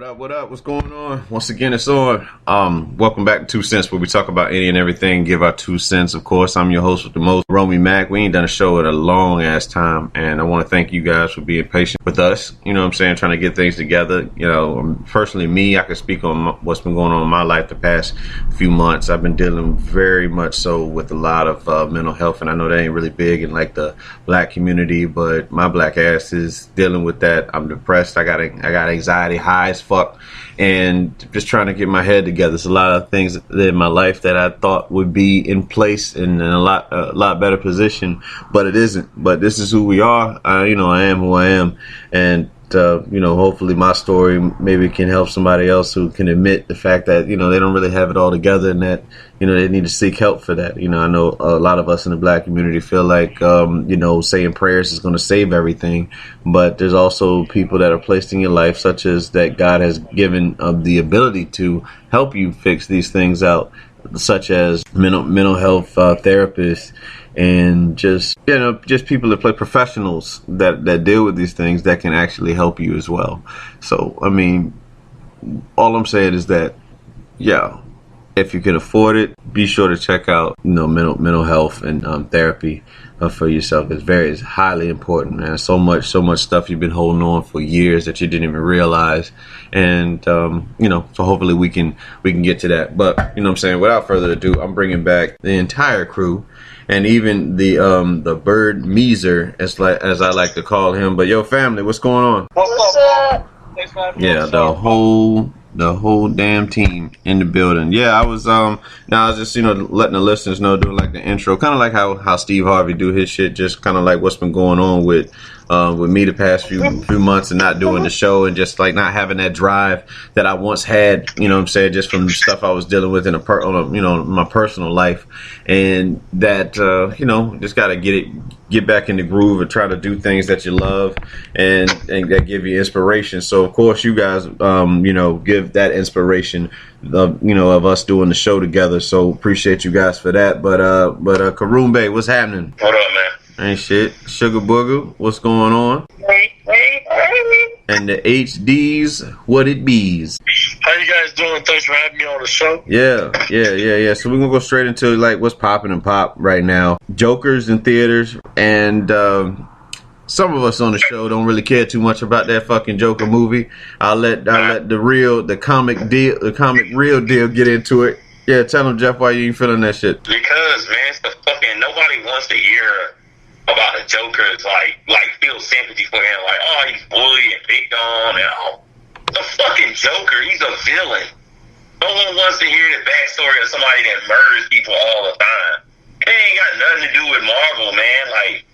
up? What up? What's going on? Once again, it's on. Welcome back to 2 Cents, where we talk about any and everything, give our 2 cents. Of course, I'm your host with the most, Romey-Mak. We ain't done a show in a long ass time, and I want to thank you guys for being patient with us. You know what I'm saying? Trying to get things together. You know, personally, me, I can speak on what's been going on in my life the past few months. I've been dealing very much so with a lot of mental health, and I know that ain't really big in like the black community, but my black ass is dealing with that. I'm depressed. I got anxiety high as fuck, and just trying to get my head together. There's a lot of things in my life that I thought would be in place and in a lot better position, but it isn't. But this is who we are. I am who I am, and hopefully my story maybe can help somebody else who can admit the fact that they don't really have it all together, and that they need to seek help for that. I know a lot of us in the black community feel like saying prayers is going to save everything, but there's also people that are placed in your life, such as that God has given the ability to help you fix these things out, such as mental health therapists, and just people that play professionals that deal with these things that can actually help you as well. So I mean, all I'm saying is that if you can afford it, be sure to check out mental health and therapy for yourself. It's highly important, man. So much stuff you've been holding on for years that you didn't even realize, and so hopefully we can get to that. But what I'm saying, without further ado, I'm bringing back the entire crew, and even the bird Meezer, as I like to call him. But yo, family, what's going on? What's up? Yeah, the whole damn team in the building. Yeah, I was just letting the listeners know, doing like the intro, kind of like how Steve Harvey do his shit, just kind of like what's been going on with me the past few months, and not doing the show, and just like not having that drive that I once had, just from the stuff I was dealing with in my personal life, and that just gotta get back in the groove and try to do things that you love and that give you inspiration. So of course you guys give that inspiration of us doing the show together. So appreciate you guys for that. But Karumbe, what's happening? What up, man? Ain't shit. Sugar Booger, what's going on? Hey. And the HDs, what it bees. How you guys doing? Thanks for having me on the show. Yeah. So we're gonna go straight into like what's popping and pop right now. Joker's in theaters, and some of us on the show don't really care too much about that fucking Joker movie. I'll let the comic real deal get into it. Yeah, tell him, Jeff, why you ain't feeling that shit. Because man, it's the fucking nobody wants to hear about a Joker's like feel sympathy for him, like, oh, he's bullied and picked on, and the fucking Joker, he's a villain. No one wants to hear the backstory of somebody that murders people all the time. It ain't got nothing to do with Marvel, man. Like,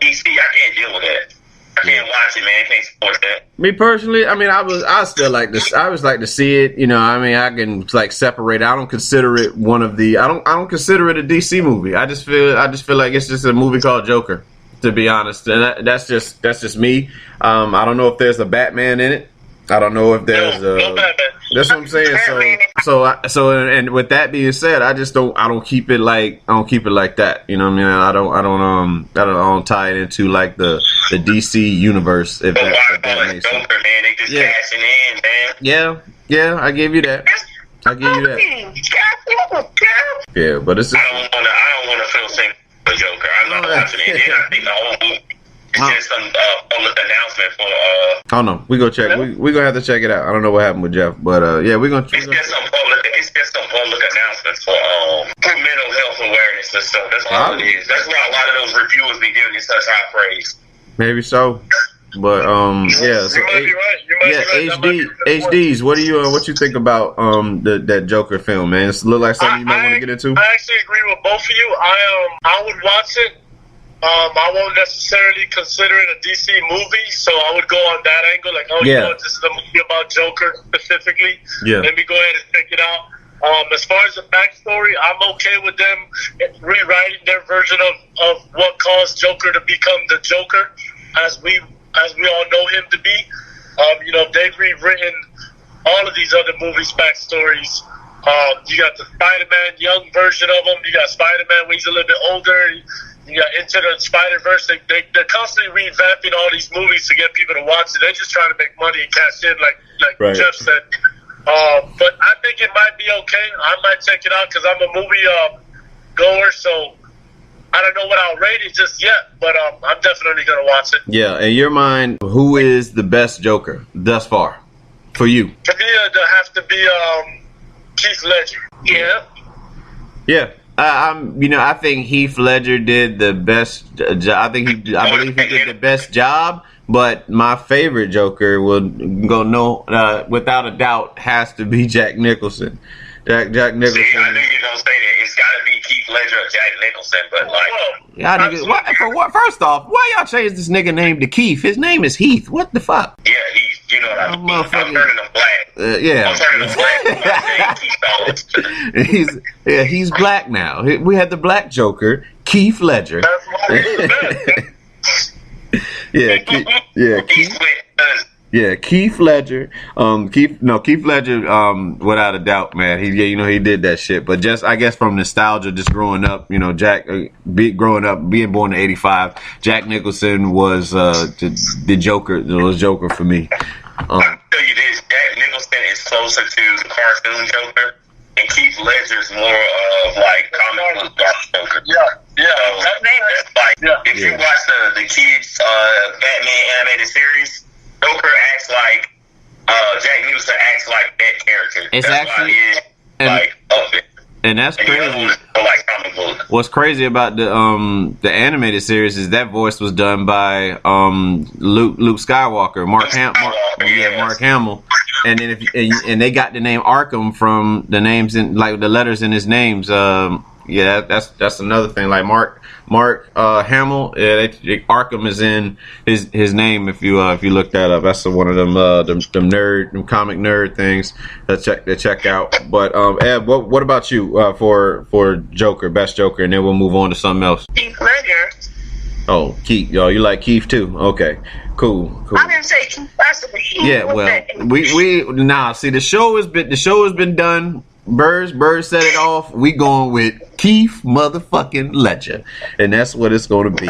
DC, I can't deal with that. I can't watch it, man. I can't support that. Me personally, I still like this. I always like to see it. I can like separate. I don't consider it one of the. I don't consider it a DC movie. I just feel like it's just a movie called Joker, to be honest. And that's just me. I don't know if there's a Batman in it. I don't know if there's no Batman. That's what I'm saying. So and with that being said, I don't keep it like that. You know what I mean? I don't tie it into like the DC universe. If that makes sense. Joker, man, they just cashing in, man. Yeah, I give you that. Yeah, but it's. I don't want to feel sympathy for Joker. I'm not watching it. I think the whole movie. It's just some public announcement for Oh no, we go check. We gonna have to check it out. I don't know what happened with Jeff, but we're gonna. It's just some public announcements for mental health awareness and stuff. That's all it is. That's why a lot of those reviewers be giving it such high praise. Maybe so, but yeah. So you might be right. HDs. What you think about that Joker film, man? It look like something you might want to get into. I actually agree with both of you. I would watch it. I won't necessarily consider it a DC movie, so I would go on that angle, like, this is a movie about Joker specifically. Yeah. Let me go ahead and check it out. As far as the backstory, I'm okay with them rewriting their version of what caused Joker to become the Joker, as we all know him to be. They've rewritten all of these other movies' backstories. You got the Spider-Man young version of him. You got Spider-Man when he's a little bit older. You got Into the Spider-Verse. They're constantly revamping all these movies to get people to watch it. They're just trying to make money and cash in, like Right. Jeff said. But I think it might be okay. I might check it out because I'm a movie goer, so I don't know what I'll rate it just yet, but I'm definitely going to watch it. Yeah, in your mind, who is the best Joker thus far for you? For me, it'll have to be Keith Ledger. Yeah. Yeah. I think Heath Ledger did the best job. I believe he did the best job. But my favorite Joker will go without a doubt has to be Jack Nicholson. Jack Nicholson. See, I knew you were gonna say that. It's gotta be Keith Ledger or Jack Nicholson, but First off, why y'all change this nigga name to Keith? His name is Heath. What the fuck? Yeah, Heath. You know what I mean? I'm turning him black. Yeah. I'm turning him black. He's black now. We had the black Joker, Keith Ledger. That's why Keith Ledger. Keith Ledger. Without a doubt, man. He did that shit. But just, I guess, from nostalgia, just growing up, Jack, being born in '85, Jack Nicholson was the Joker. Was Joker for me. I'll tell you this: Jack Nicholson is closer to the cartoon Joker, and Keith Ledger's more of like comic book Joker. Yeah. If you watch the kids Batman animated series, Joker acts like Jack Nicholson acts like that character. It's that's actually of it. And that's crazy. Like comic book. What's crazy about the animated series is that voice was done by Luke Skywalker, Mark Hamill, and then and they got the name Arkham from the names in like the letters in his names. That's another thing. Like Mark Hamill, Arkham is in his name. If you look that up, that's one of them comic nerd things that check out. But Ed, what about you for Joker, best Joker, and then we'll move on to something else. Keith Ledger. Oh, Keith, y'all, you like Keith too? Okay, cool. I didn't say Keith. I said Keith. Yeah, well, see the show has been done. Birds set it off. We going with Keith motherfucking Ledger, and that's what it's going to be.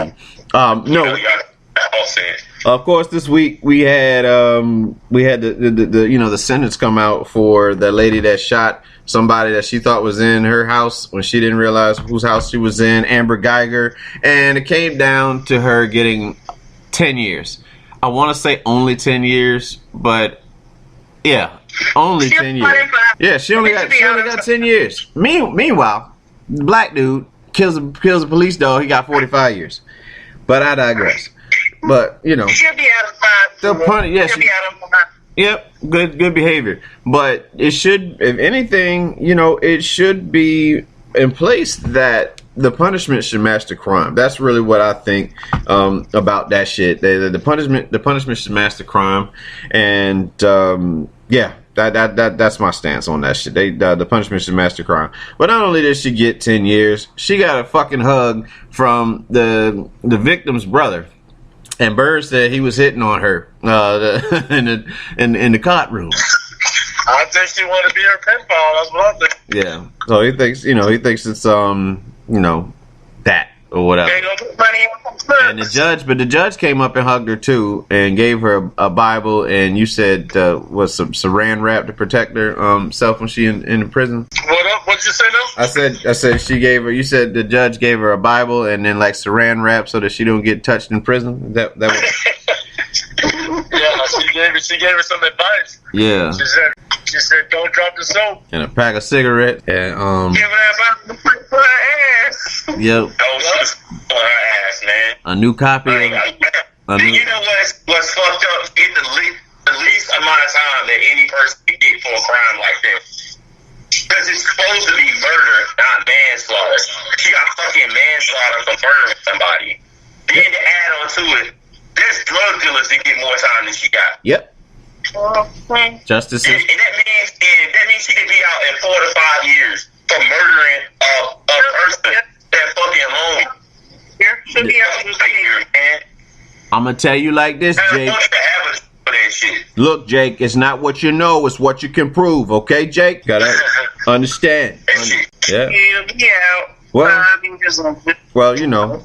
Of course, this week we had the sentence come out for the lady that shot somebody that she thought was in her house when she didn't realize whose house she was in, Amber Guyger, and it came down to her getting 10 years. I want to say only 10 years, but yeah. Only 10 years. Yeah, she only got 10 years. Meanwhile, the black dude kills a police dog. He got 45 years. But I digress. But she'll be out of 5. They'll punish. Yeah, she'll be out of 5. Yep, good behavior. But it should, if anything, it should be in place that the punishment should match the crime. That's really what I think about that shit. The punishment should match the crime, and yeah. That's my stance on that shit. The punishment should match the crime. But not only did she get 10 years, she got a fucking hug from the victim's brother. And Bird said he was hitting on her in the cot room. I think she wanted to be her pen pal. That's what I think. Yeah. So he thinks it's that or whatever. And the judge came up and hugged her too and gave her a Bible, and you said was some saran wrap to protect her self when she in prison. What'd you say now? I said she gave her. You said the judge gave her a Bible and then like saran wrap so that she don't get touched in prison. That was. Yeah, she gave her some advice. Yeah. She said don't drop the soap. And a pack of cigarettes. And give her that Bible for her ass. Yep. Don't for her ass, man. A new copy. You know what's fucked up? Get the least amount of time that any person can get for a crime like this. Because it's supposed to be murder, not manslaughter. She got fucking manslaughter for murdering somebody. Then to add on to it, there's drug dealers that get more time than she got. Yep. Justice. And that means she could be out in 4 to 5 years for murdering a person that fucking home. She'll be out in 5 years, man. I'm gonna tell you like this, Jake. Look, Jake, it's not what you know, it's what you can prove, okay, Jake? Gotta understand. Yeah. Yeah. Well, Well, you know,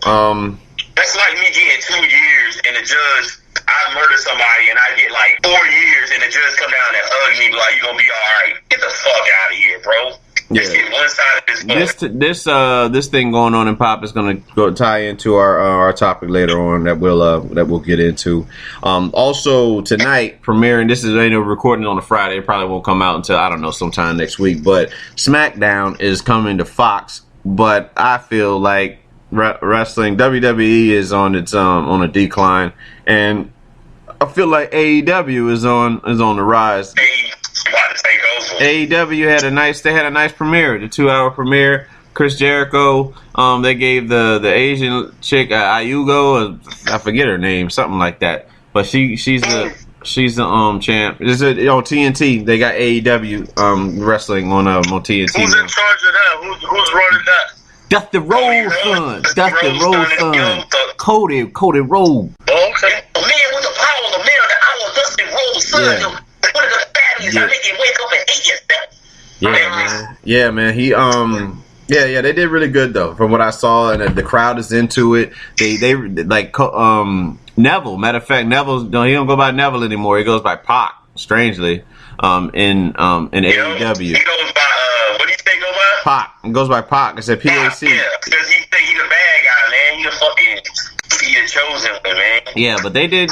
that's like me getting 2 years and the judge, I murder somebody and I get like 4 years and the judge come down and hug me like, you gonna be alright. Get the fuck out of here, bro. Yeah. Let's get one side of this. This thing going on in pop is going to go tie into our topic later on that we'll get into. Also tonight premiering. This is recording on a Friday. It probably won't come out until I don't know sometime next week. But SmackDown is coming to Fox. But I feel like wrestling WWE is on its on a decline, and I feel like AEW is on the rise. About to take over. AEW had a nice premiere, the 2-hour premiere. Chris Jericho, they gave the Asian chick Ayugo, I forget her name, something like that. But she's the champ. This is on TNT. They got AEW wrestling on TNT. Who's in charge of that? Who's running that? Dusty Rhodes' son. Dusty Rhodes' son. Cody Rhodes. Oh, okay. A man with the power of the man of the hour, Dusty Rhodes' son. Yeah. One of the fatties. I make you wake up and hate yourself. Yeah, man. Yeah, man. He yeah, they did really good though. From what I saw, and the crowd is into it. They like Neville. Matter of fact, he don't go by Neville anymore. He goes by Pac. Strangely, in AEW. He goes by what do you think go by? Pac. It goes by Pac. It's a PAC. Yeah, because he think he's a bad guy, man. He the chosen one, man. Yeah, but they did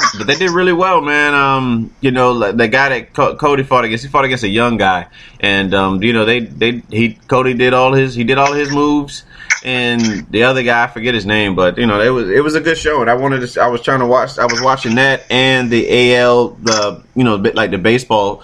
really well, man. You know, the guy that Cody fought against a young guy, and you know, Cody did all his moves, and the other guy, I forget his name, but you know, it was a good show, and I was watching that and the AL, bit like the baseball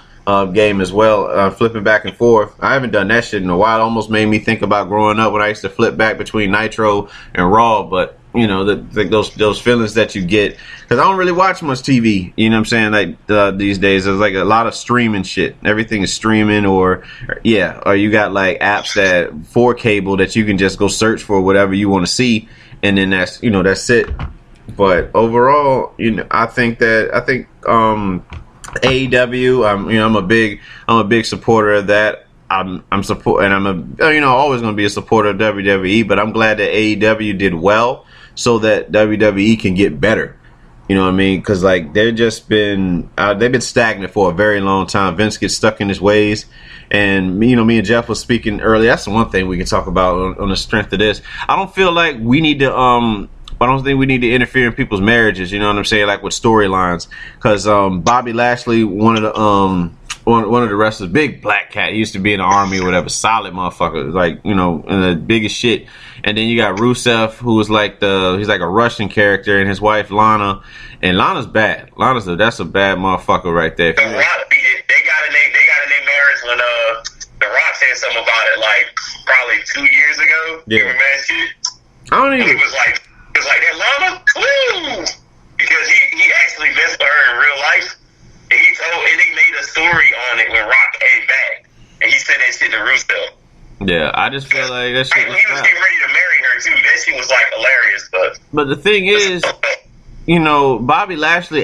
game as well, flipping back and forth. I haven't done that shit in a while. It almost made me think about growing up when I used to flip back between Nitro and Raw, but you know, those feelings that you get, because I don't really watch much TV, you know what I'm saying, like these days. There's like a lot of streaming shit. Everything is streaming, or you got like apps that for cable that you can just go search for whatever you want to see, and then that's it. But overall, you know, I think AEW, I'm a big supporter of that. I'm always going to be a supporter of WWE, but I'm glad that AEW did well so that WWE can get better. You know what I mean? Because like they've been stagnant for a very long time. Vince gets stuck in his ways, and you know, me and Jeff was speaking earlier. That's the one thing we can talk about on the strength of this. I don't feel like we need to. I don't think we need to interfere in people's marriages. You know what I'm saying? Like with storylines, because Bobby Lashley, one of the wrestlers, big black cat. He used to be in the army or whatever. Solid motherfucker, like, you know, the biggest shit. And then you got Rusev, who was like he's like a Russian character, and his wife Lana. And Lana's bad. That's a bad motherfucker right there. The Rock, they got in their marriage when The Rock said something about it like probably 2 years ago. Yeah. You remember that shit? I don't even. He was like that Lana, cool, because he actually messed with her in real life. And they made a story on it when Rock came back, and he said that shit to Rusev. Yeah, I just feel like that shit. He was getting ready to marry her too. That shit was like hilarious, but the thing is, you know, Bobby Lashley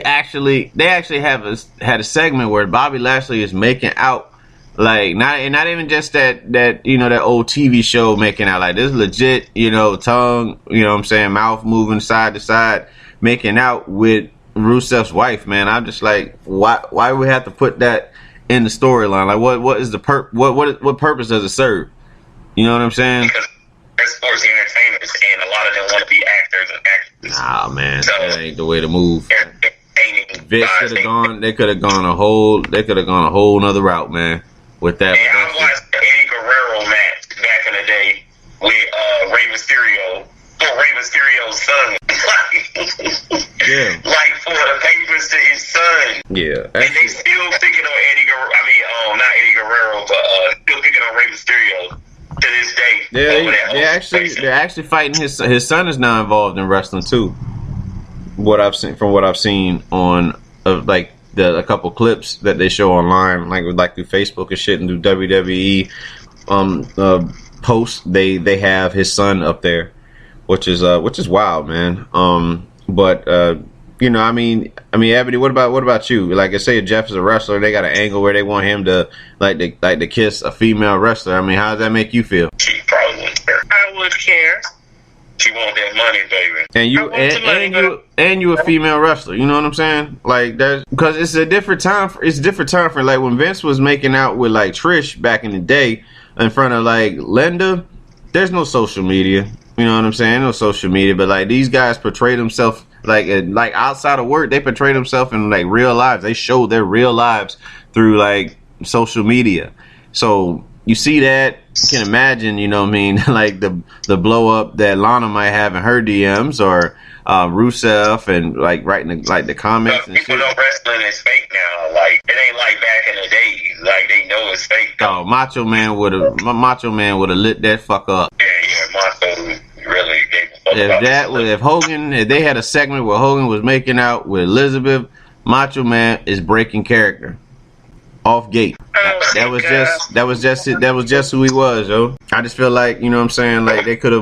they actually had a segment where Bobby Lashley is making out, like not even just that you know, that old TV show making out, like this legit, you know, tongue, you know what I'm saying, mouth moving side to side, making out with Rusev's wife, man. I'm just like, why we have to put that in the storyline? Like, what is the what purpose does it serve? You know what I'm saying? Because they're sports entertainers, and a lot of them want to be actors and actresses. Nah, man, so, that ain't the way to move. Vince They could have gone a whole nother route, man. With that, and I watched the Eddie Guerrero match back in the day with Rey Mysterio, for Rey Mysterio's son. Yeah. Like for the papers to his son. Yeah. And they still picking on Eddie Guerrero. I mean, not Eddie Guerrero, but still picking on Rey Mysterio to this day. Yeah, they're actually fighting his son is now involved in wrestling too. From what I've seen on like a couple clips that they show online, like through Facebook and shit, and through WWE posts, they have his son up there, which is wild, man. But you know, I mean, Ebony, what about you? Like, I say, Jeff is a wrestler. They got an angle where they want him to like to kiss a female wrestler. I mean, how does that make you feel? She probably wouldn't care. I would care. She want that money, baby. And you a female wrestler. You know what I'm saying? Like that's because it's a different time. It's a different time for like when Vince was making out with like Trish back in the day in front of like Linda. There's no social media. You know what I'm saying? No social media. But like these guys portray themselves like outside of work. They portray themselves in like real lives. They show their real lives through like social media. So you see that. You can imagine, you know what I mean, like the blow up that Lana might have in her DMs or Rusev and like writing the comments. And people know wrestling is fake now. Like it ain't like back in the days. Like they know it's fake. Oh, Macho Man would have lit that fuck up. Yeah, Macho really gave a fuck. If they had a segment where Hogan was making out with Elizabeth, Macho Man is breaking character. Off gate. That was just who he was, yo. I just feel like, you know what I'm saying, like they could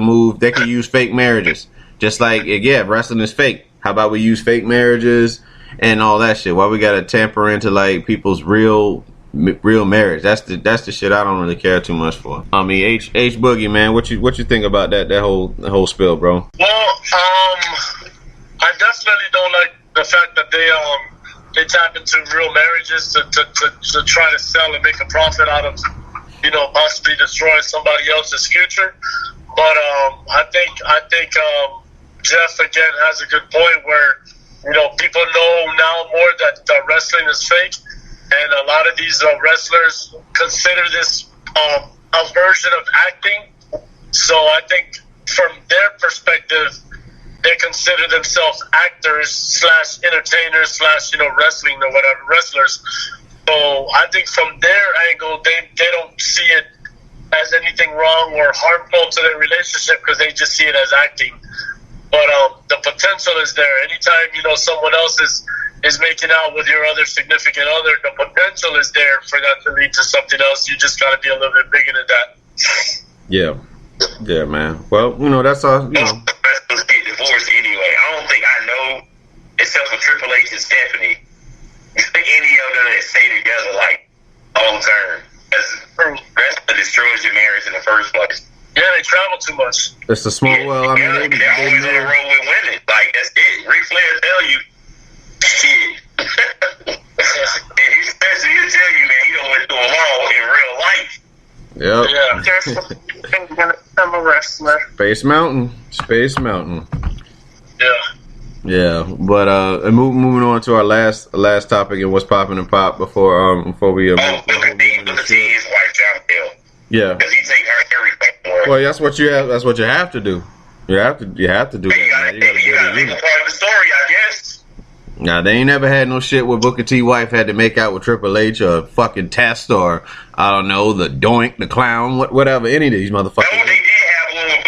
use fake marriages. Just like, yeah, wrestling is fake. How about we use fake marriages and all that shit? Why we gotta tamper into like people's real marriage? That's the shit I don't really care too much for. I mean, H Boogie, man, what you think about that whole spill, bro? Well, I definitely don't like the fact that they tap into real marriages to try to sell and make a profit out of, you know, possibly destroying somebody else's future. But I think Jeff again has a good point where, you know, people know now more that wrestling is fake, and a lot of these wrestlers consider this a version of acting. So I think from their perspective, they consider themselves actors / entertainers / you know, wrestling or whatever, wrestlers. So I think from their angle, they don't see it as anything wrong or harmful to their relationship because they just see it as acting. But the potential is there. Anytime, you know, someone else is making out with your other significant other, the potential is there for that to lead to something else. You just got to be a little bit bigger than that. Yeah, man. Well, you know, that's all, you know. Wrestlers get divorced anyway. I don't think I know, except for Triple H and Stephanie, any of them that stay together like long term. Because wrestling destroys your marriage in the first place. Yeah, they travel too much. It's a small world. I mean, they're always on the road with women. Like that's it. Ric Flair tell you, shit. And he'll tell you, man, he don't went through them all in real life. Yep. Yeah. There's gonna become a wrestler. Space Mountain. Yeah, but moving on to our last topic and what's popping and pop before we Booker T is wife John. Yeah. Because he take her everything. Well, that's what you have. That's what you have to do. You have to do that. Man. You gotta make a part of the story, I guess. Nah, they ain't never had no shit where Booker T wife had to make out with Triple H or fucking Test or I don't know the Doink, the Clown, whatever. Any of these motherfuckers. No, they did have one with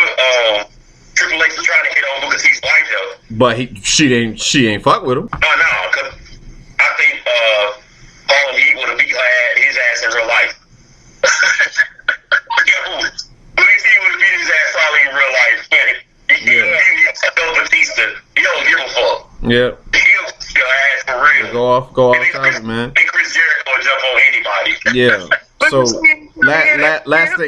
Triple H was trying to hit on Booker T's wife though. But she ain't fuck with him. No, because I think Harlem Heat would have beat his ass in real life. Yo, Booker T would have beat his ass probably in real life. He don't give a fuck. Yeah. He'll beat your ass for real. Go off topic, man. And Chris Jericho will jump on anybody. Yeah. So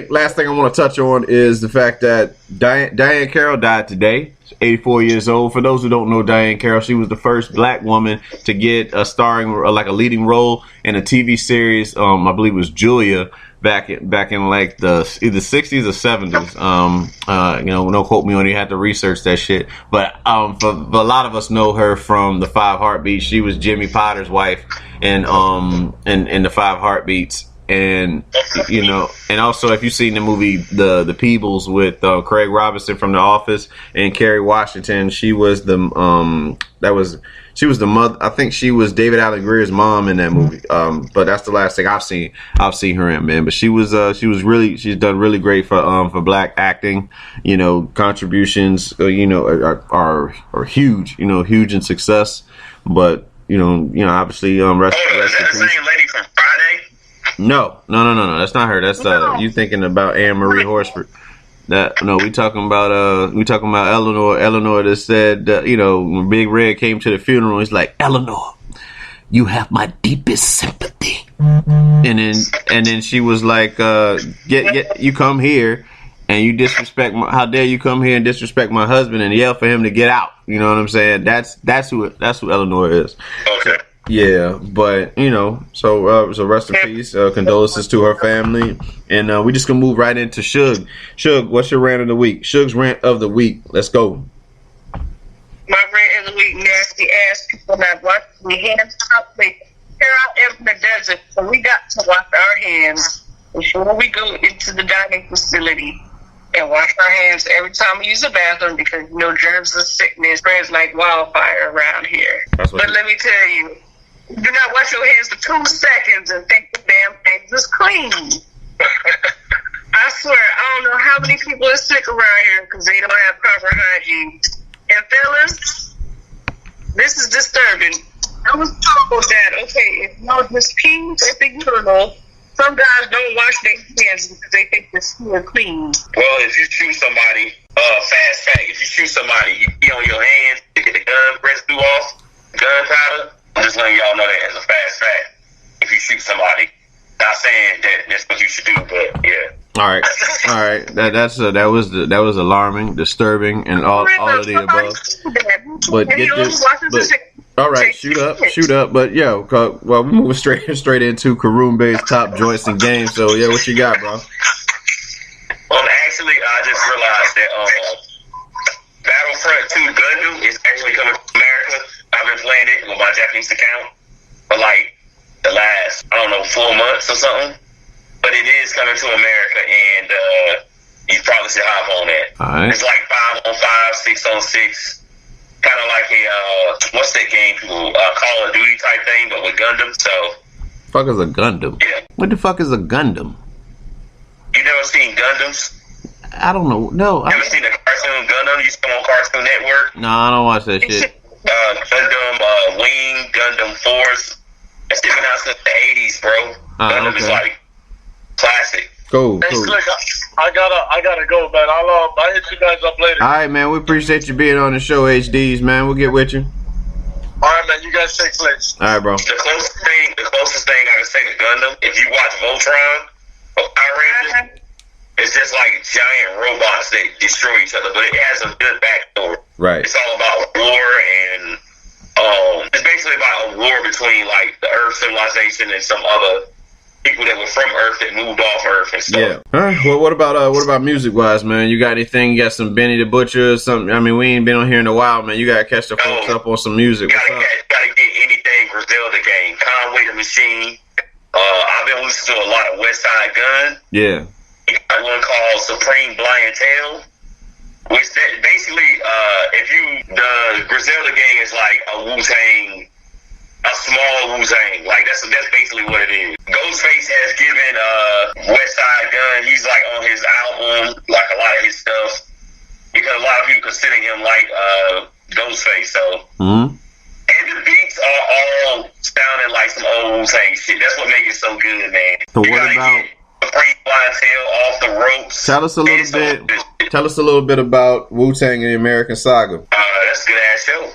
last thing I want to touch on is the fact that Diane Carroll died today. She's 84 years old. For those who don't know Diane Carroll, she was the first black woman to get a a leading role in a TV series. I believe it was Julia back in like the either 60s or 70s. You know, don't quote me on it. You have to research that shit. But for a lot of us know her from the Five Heartbeats. She was Jimmy Potter's wife in the Five Heartbeats. And you know, and also if you've seen the movie the Peebles with Craig Robinson from The Office and Kerry Washington, she was the mother. I think she was David Alan Grier's mom in that movie. But that's the last thing I've seen her in, man. But she's done really great for black acting. You know, contributions you know are huge. You know, huge in success. But you know obviously rest is that the same lady from Friday? No, that's not her. That's you thinking about Anne Marie Horsford. We talking about Eleanor that said you know, when Big Red came to the funeral, he's like, Eleanor, you have my deepest sympathy. And then she was like, get you come here and you disrespect how dare you come here and disrespect my husband and yell for him to get out. You know what I'm saying? That's who Eleanor is. Okay. Yeah, but so rest in peace. Condolences to her family, and we just gonna move right into Suge. Suge, what's your rant of the week? Suge's rant of the week. Let's go. My rant of the week: nasty ass people not washing their hands properly. Here I am in the desert, so we got to wash our hands before we go into the dining facility and wash our hands every time we use the bathroom because germs and sickness spreads like wildfire around here. But let me tell you, do not wash your hands for 2 seconds and think the damn thing is clean. I swear, I don't know how many people are sick around here because they don't have proper hygiene. And fellas, this is disturbing. I was told that, okay, if y'all just pee at the urinal, some guys don't wash their hands because they think they're still clean. Well, if you shoot somebody, fast fact, if you shoot somebody, you pee on your hands to get the gun residue off, gunpowder. I'm just letting y'all know that as a fast fact. If you shoot somebody, not saying that that's what you should do, but yeah. All right. That was alarming, disturbing, and all of the above. But get this. All right, shoot up. But well, we're moving straight into Karoon Bay's top joints and games. So what you got, bro? Actually, I just realized that Battlefront 2 Gundam is actually coming to America. I've been playing it with my Japanese account for like the last 4 months or something. But it is coming to America, and you probably should hop on that. All right. It's like 5-on-5, 6-on-6. Kind of like a what's that game? Call of Duty type thing, but with Gundam. So, fuck is a Gundam? Yeah. What the fuck is a Gundam? You never seen Gundams? I don't know. No. Never seen a cartoon Gundam? You still on Cartoon Network? No, I don't watch that shit. Gundam Wing, Gundam Force. That's been out since the 80s, bro. Gundam is like classic. Cool. Hey, Slick, I gotta go, man. I'll hit you guys up later. All right, man. We appreciate you being on the show, HDs, man. We'll get with you. All right, man. You guys take place. All right, bro. The closest thing I can say to Gundam, if you watch Voltron or Power Rangers, it's just like giant robots that destroy each other, but it has a good backstory. Right. It's all about war and it's basically about a war between like the Earth civilization and some other people that were from Earth that moved off Earth and stuff. Yeah. All right. Well, what about music wise, man? You got anything? You got some Benny the Butcher or something? I mean, we ain't been on here in a while, man. You gotta catch the folks up on some music. Gotta get anything Griselda game. Conway the Machine. I've been listening to a lot of West Side Gun. Yeah. You got one called Supreme Blind Tail, which basically, the Griselda gang is like a Wu-Tang. A small Wu-Tang. Like, that's basically what it is. Ghostface has given West Side Gun, he's like on his album, like a lot of his stuff, because a lot of people consider him like Ghostface, so. Mm-hmm. And the beats are all sounding like some old Wu-Tang shit. That's what makes it so good, man. So what about Supreme Blind Tail, Off the Ropes? Tell us a little bit about Wu-Tang and the American Saga. That's a good ass show.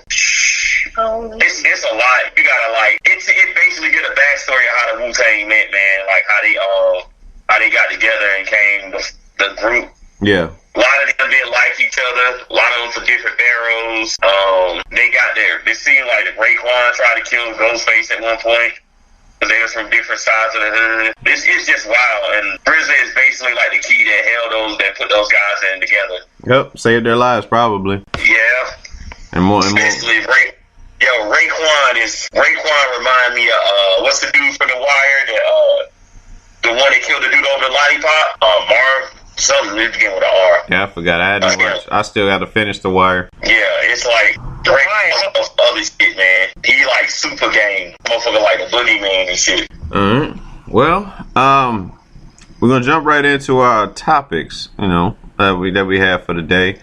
It's a lot. You gotta it basically get a backstory of how the Wu-Tang met, man. Like how they got together and came the group. Yeah. A lot of them didn't like each other. A lot of them for different barrels. They got there. It seemed like the Raekwon tried to kill Ghostface at one point because they was from different sides of the hood. It's just wild. And RZA is basically like the key that held that put those guys in together. Yep. Saved their lives, probably. Yeah. And more. Especially Raekwon remind me of what's the dude from The Wire the one that killed the dude over the lollipop? Marv something it began with an R. Yeah, I forgot. I hadn't watched. I still got to finish The Wire. Yeah, it's like Raekwon other shit, man. He like super game, motherfucker like a boogeyman and shit. All right. Well, we're gonna jump right into our topics. That we have for the day.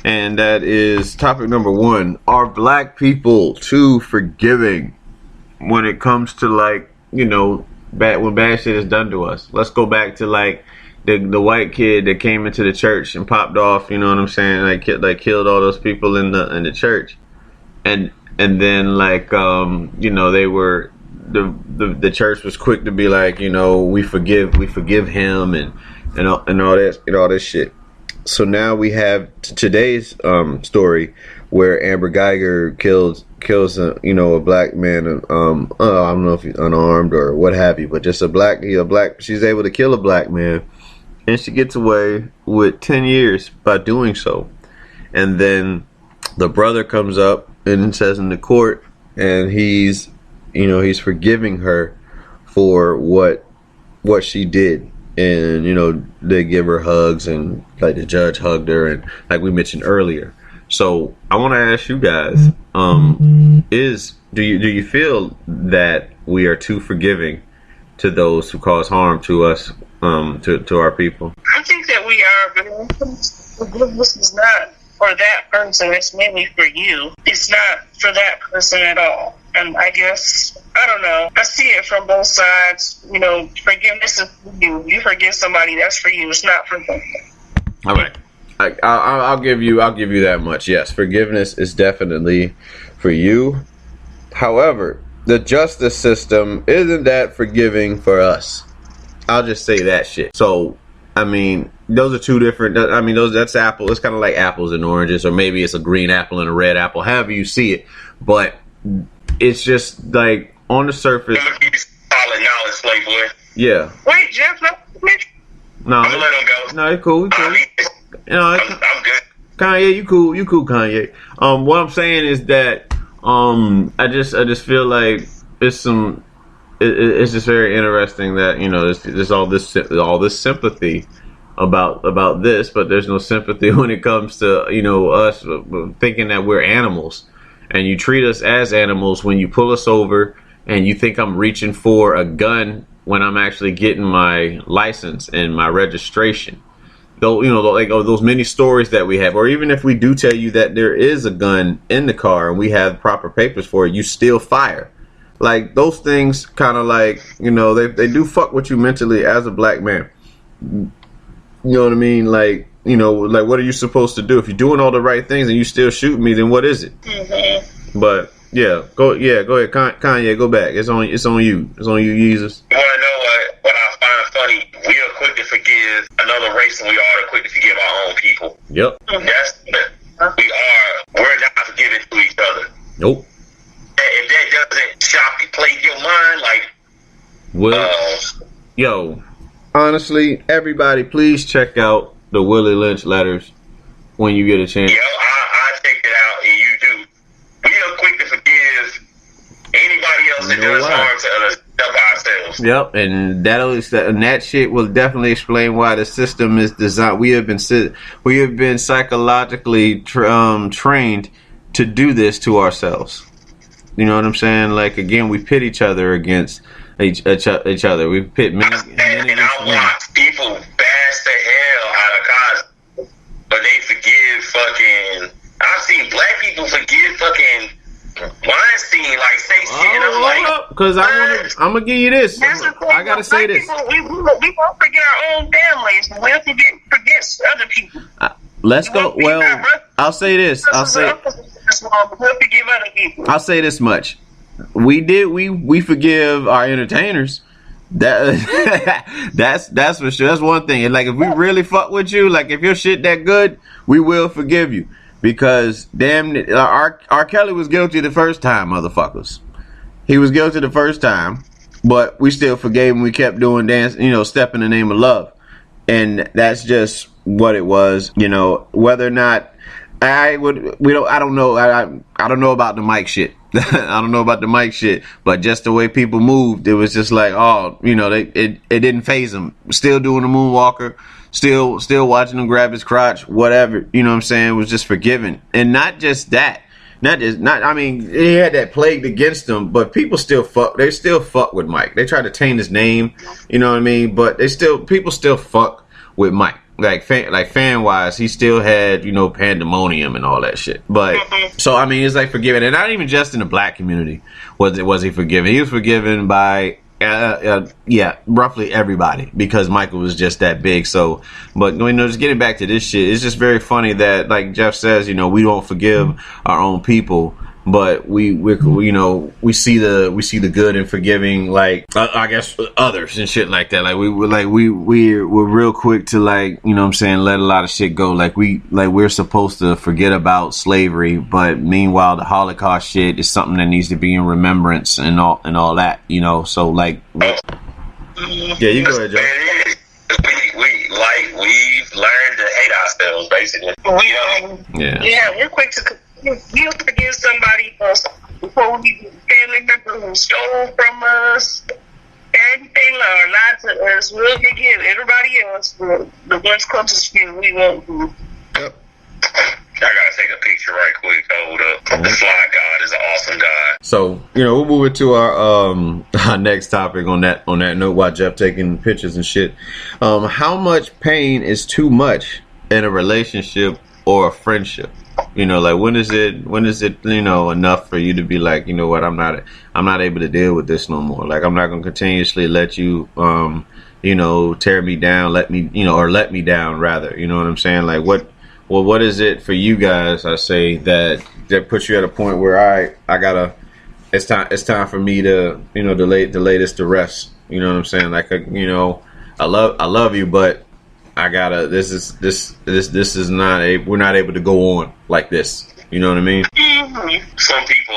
And that is topic number 1. Are black people too forgiving when it comes to when bad shit is done to us? Let's go back to the white kid that came into the church and popped off, you know what I'm saying? Like killed all those people in the church. And then they were the church was quick to be like, we forgive him and all this shit. So now we have today's story where Amber Guyger kills a black man. I don't know if he's unarmed or what have you, but just a black. She's able to kill a black man, and she gets away with 10 years by doing so. And then the brother comes up and says in the court, and he's forgiving her for what she did. And they give her hugs, and like the judge hugged her, and like we mentioned earlier. So I want to ask you guys, do you feel that we are too forgiving to those who cause harm to us, to our people? I think that we are, but forgiveness is not for that person. It's mainly for you. It's not for that person at all. And I guess, I don't know. I see it from both sides. Forgiveness is for you. You forgive somebody, that's for you. It's not for them. All right. I'll give you that much. Yes, forgiveness is definitely for you. However, the justice system isn't that forgiving for us. I'll just say that shit. So, I mean, those are two different. That's apple. It's kind of like apples and oranges, or maybe it's a green apple and a red apple. However you see it, but it's just like on the surface. Solid knowledge, Playboy. Yeah. Wait, Jeff. No, I'm gonna let him go. No, it's cool. I'm good. Kanye, you cool, Kanye. What I'm saying is that I just feel like it's just very interesting that there's all this sympathy about this, but there's no sympathy when it comes to us thinking that we're animals, and you treat us as animals when you pull us over and you think I'm reaching for a gun when I'm actually getting my license and my registration. Though, like those many stories that we have, or even if we do tell you that there is a gun in the car and we have proper papers for it, you still fire. Like, those things kind of like, they do fuck with you mentally as a black man. You know what I mean? Like, like, what are you supposed to do? If you're doing all the right things and you still shoot me, then what is it? Mm-hmm. But go ahead, Kanye, go back. It's on you. It's on you, Jesus. You want to know what I find funny? We are quick to forgive another race, and we are quick to forgive our own people. Yep. We're not forgiving to each other. Nope. If that doesn't shock you, play your mind, yo, honestly, everybody, please check out the Willie Lynch letters when you get a chance. Yeah, I checked it out, and you do. We are quick to forgive anybody else that does harm to us, except ourselves. Yep, and that shit will definitely explain why the system is designed. We have been psychologically trained to do this to ourselves. You know what I'm saying? Like, again, we pit each other against each other. We pit men against women. And I watch people bash the hell out of cars, but they forgive fucking. I've seen black people forgive fucking Weinstein, like, say shit, and I'm like, because I'm gonna give you this. I gotta say this. We won't forget our own families. We'll forget other people. Let's go. Well, I'll say this. I'll say this much. We forgive our entertainers. That's for sure. That's one thing. And like, if we really fuck with you, like if your shit that good, we will forgive you. Because damn, R. Kelly was guilty the first time, motherfuckers. He was guilty the first time, but we still forgave him. We kept doing dance, Step in the Name of Love. And that's just what it was, whether or not I don't know. I don't know about the mic shit. I don't know about the mic shit, but just the way people moved, it was just like, it didn't faze them. Still doing the moonwalker, still watching him grab his crotch, whatever. You know what I'm saying? It was just forgiven. And not just that. He had that plagued against him, but people still fuck with Mike. They try to taint his name, you know what I mean? But people still fuck with Mike. Like fan wise, he still had, pandemonium and all that shit. But so it's like forgiven, and not even just in the black community was he forgiven. He was forgiven by roughly everybody, because Michael was just that big. So, but just getting back to this shit, it's just very funny that, like Jeff says, we don't forgive our own people, but we you know, we see the good in forgiving, like I guess others and shit like that. Like we're real quick to, like, you know what I'm saying, let a lot of shit go. Like we're supposed to forget about slavery, but meanwhile the Holocaust shit is something that needs to be in remembrance and all that, you know. So like, yeah, you go ahead, Joe. We've learned to hate ourselves, basically. We're quick to we'll forgive somebody else before we do. Family member who stole from us, anything or lied to us, we'll forgive everybody else. But the ones closest to you, we won't do. Yep. I gotta take a picture right quick. Hold up. The Fly God is an awesome guy. So, you know, we'll move into our next topic on that note, while Jeff taking pictures and shit. How much pain is too much in a relationship or a friendship? You know, like when is it, you know, enough for you to be like, you know what, I'm not able to deal with this no more. Like, I'm not gonna continuously let you you know, tear me down, let me down rather. You know what I'm saying? Like what is it for you guys, I say, that puts you at a point where I gotta, it's time for me to, you know, to lay this to rest. You know what I'm saying? Like, you know, I love you, but I gotta, this is not we're not able to go on like this. You know what I mean? Mm-hmm. Some people,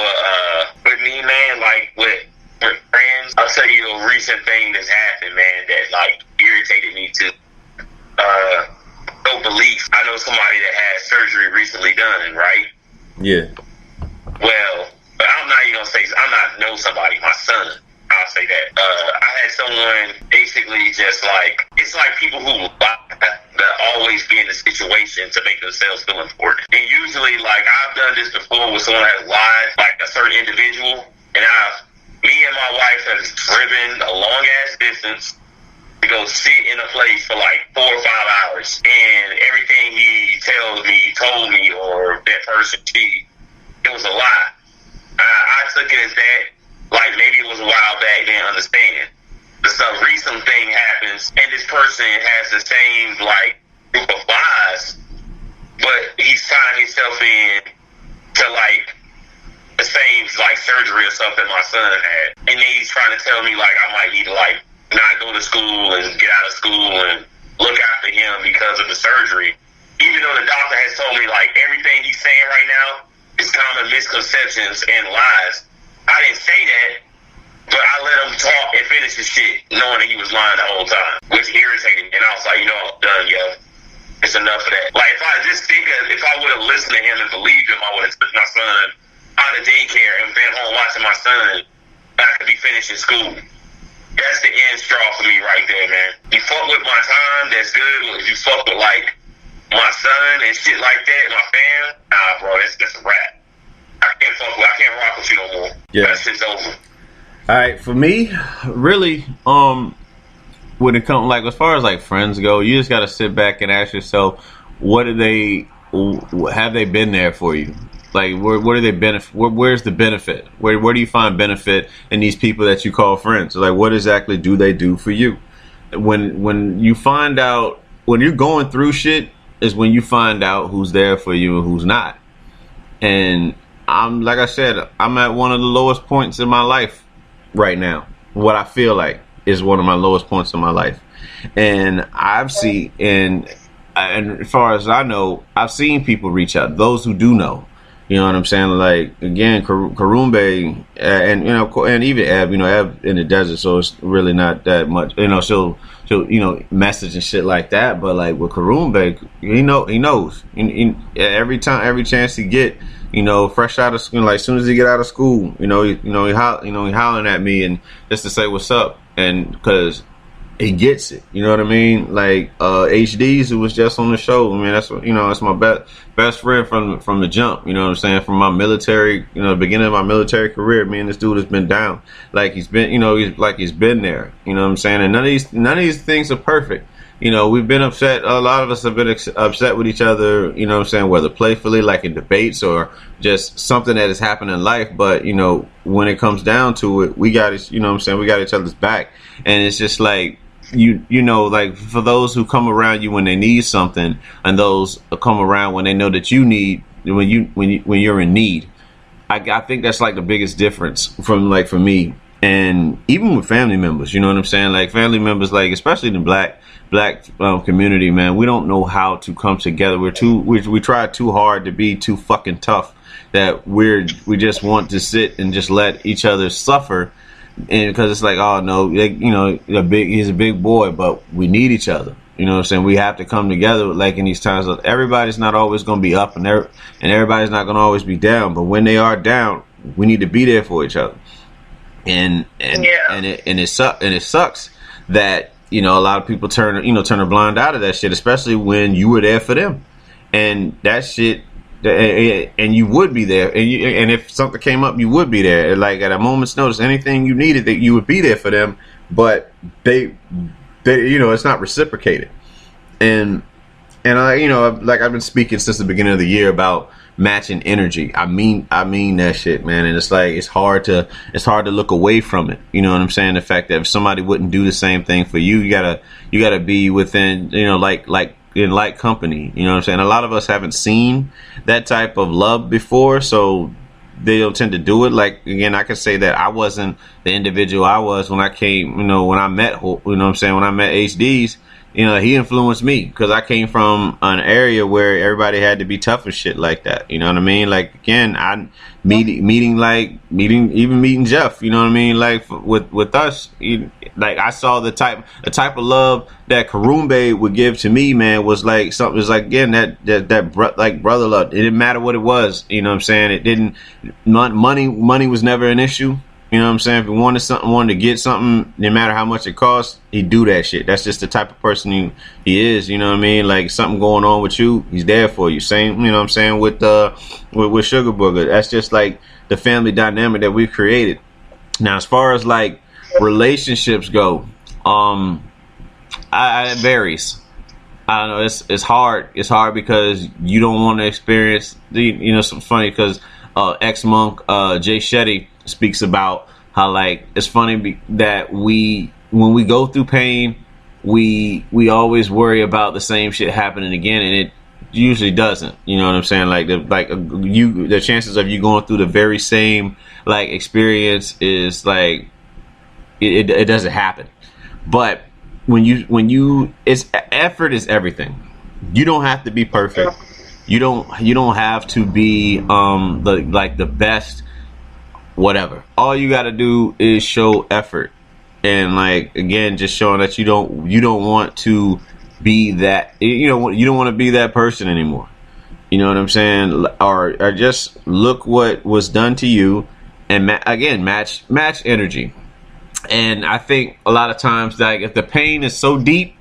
with me, man, like with friends, I'll tell you a recent thing that's happened, man, that like irritated me to no belief. I know somebody that had surgery recently done, right? Yeah. Well, but I'm not even gonna say, know somebody, my son. I'll say that. I had someone basically just like, it's like people who that always be in the situation to make themselves feel important. And usually, like, I've done this before with someone that lied, like a certain individual, and me and my wife have driven a long ass distance to go sit in a place for like 4 or 5 hours, and everything he told me, or that person, it was a lie. I took it as that, like maybe it was a while back, didn't understand. Some recent thing happens, and this person has the same like group of lies, but he's tying himself in to like the same like surgery or something my son had, and then he's trying to tell me like I might need to like not go to school and get out of school and look after him because of the surgery, even though the doctor has told me like everything he's saying right now is common misconceptions and lies. I didn't say that, but I let him talk and finish his shit, knowing that he was lying the whole time, which irritated me. And I was like, you know, I'm done, yo. It's enough of that. Like, if I would have listened to him and believed him, I would have took my son out of daycare and been home watching my son. I could be finishing school. That's the end straw for me right there, man. You fuck with my time, that's good. If you fuck with, like, my son and shit like that, my fam, nah, bro, that's a wrap. I can't rock with you no more. Yeah. That shit's over. All right, for me, really, when it comes, like, as far as like friends go, you just got to sit back and ask yourself, have they been there for you? Like, where do they benefit? Where's the benefit? Where do you find benefit in these people that you call friends? Like, what exactly do they do for you? When you find out, when you're going through shit, is when you find out who's there for you and who's not. And like I said, I'm at one of the lowest points in my life right now. What I feel like is one of my lowest points in my life. And and as far as I know, I've seen people reach out, those who do know. You know what I'm saying? Like, again, Karumbe, and, you know, and even Eb, you know, Eb in the desert, so it's really not that much, you know, she'll, you know, message and shit like that. But like with Karumbe, he knows. Every chance he get, you know, fresh out of school, like as soon as he get out of school, he hollering at me and just to say what's up, and because he gets it, you know what I mean? Like HDs, who was just on the show, I mean, that's my best friend from the jump, you know what I'm saying? From my military, you know, the beginning of my military career, me and this dude has been down, like he's been, you know, he's been there, you know what I'm saying? And none of these things are perfect. You know, we've been upset. A lot of us have been upset with each other, you know what I'm saying, whether playfully, like in debates, or just something that has happened in life. But, you know, when it comes down to it, we got it, you know what I'm saying, we got each other's back. And it's just like, you know, like for those who come around you when they need something, and those who come around when they know that you need, when you're in need, I think that's like the biggest difference from like for me, and even with family members, you know what I'm saying? Like family members, like especially the black community, man, we don't know how to come together. We try too hard to be too fucking tough that we just want to sit and just let each other suffer, and because it's like, oh no, like, you know, he's a big boy, but we need each other. You know what I'm saying? We have to come together, like in these times. Everybody's not always going to be up, and everybody's not going to always be down. But when they are down, we need to be there for each other. And it sucks that, you know, a lot of people turn a blind eye to that shit, especially when you were there for them, and that shit. And you would be there, and if something came up, you would be there. Like at a moment's notice, anything you needed, that you would be there for them. But they, you know, it's not reciprocated. And I, you know, like I've been speaking since the beginning of the year about matching energy. I mean that shit, man. And it's like it's hard to look away from it. You know what I'm saying? The fact that if somebody wouldn't do the same thing for you, you gotta be within, you know, like in like company. You know what I'm saying? A lot of us haven't seen that type of love before, so they don't tend to do it. Like, again, I can say that I wasn't the individual I was when I came, you know, when I met, you know what I'm saying, when I met HDs, you know, he influenced me because I came from an area where everybody had to be tough and shit like that. You know what I mean? Like, again, meeting Jeff, you know what I mean? Like with us, like I saw the type of love that Karumbe would give to me, man, was like something. It was like, again, like brother love. It didn't matter what it was. You know what I'm saying? It didn't. Money was never an issue. You know what I'm saying? If he wanted to get something, no matter how much it costs, he'd do that shit. That's just the type of person he is. You know what I mean? Like something going on with you, he's there for you. Same, you know what I'm saying, with Sugar Booger. That's just like the family dynamic that we've created. Now, as far as like relationships go, it varies. I don't know. It's hard. It's hard because you don't want to experience something funny because ex-monk Jay Shetty speaks about how, like, it's funny that when we go through pain, we always worry about the same shit happening again, and it usually doesn't. You know what I'm saying? Like the chances of you going through the very same like experience is like it doesn't happen. But when you effort is everything. You don't have to be perfect. You don't have to be the best whatever. All you got to do is show effort, and like, again, just showing that you don't want to be that, you don't want to be that person anymore. You know what I'm saying? Or just look what was done to you, and again, match energy. And I think a lot of times, like, if the pain is so deep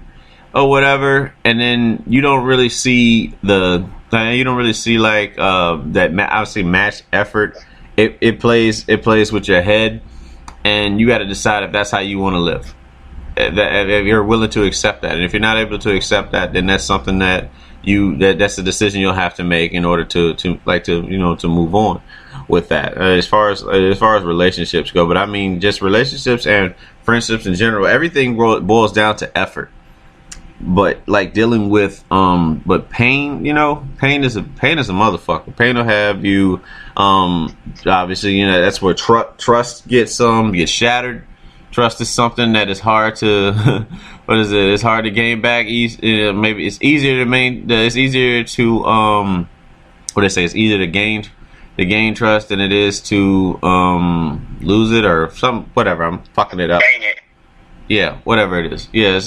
or whatever, and then you don't really see like that. I would say match effort. It plays with your head, and you got to decide if that's how you want to live. If you're willing to accept that, and if you're not able to accept that, then that's something that's a decision you'll have to make in order to move on with that. As far as relationships go, but I mean just relationships and friendships in general, everything boils down to effort. But like dealing with but pain, pain is a motherfucker. Pain will have you obviously, that's where trust gets shattered. Trust is something that is hard to what is it? It's hard to gain back. Maybe it's easier to what they say, it's easier to gain trust than it is to lose it, or some whatever. I'm fucking it up. Gain it. Yeah, whatever it is. Yeah,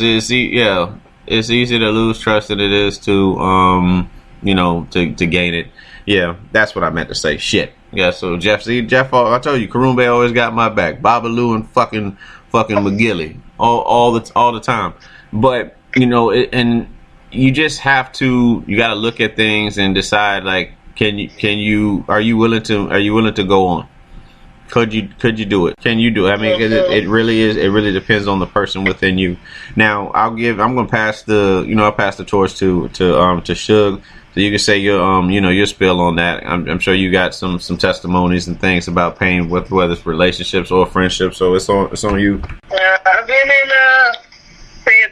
it's easier to lose trust than it is to to gain it. Yeah, that's what I meant to say. Shit. Yeah, so Jeff, I told you, Karumbe always got my back. Babalu and fucking McGilly, all the time. But and you just have to. You got to look at things and decide, like, are you willing to go on? Could you do it? Can you do it? I mean, it really is. It really depends on the person within you. Now, I'm going to pass the torch to Suge, so you can say your spill on that. I'm sure you got some testimonies and things about pain, whether it's relationships or friendships. So it's on you. I've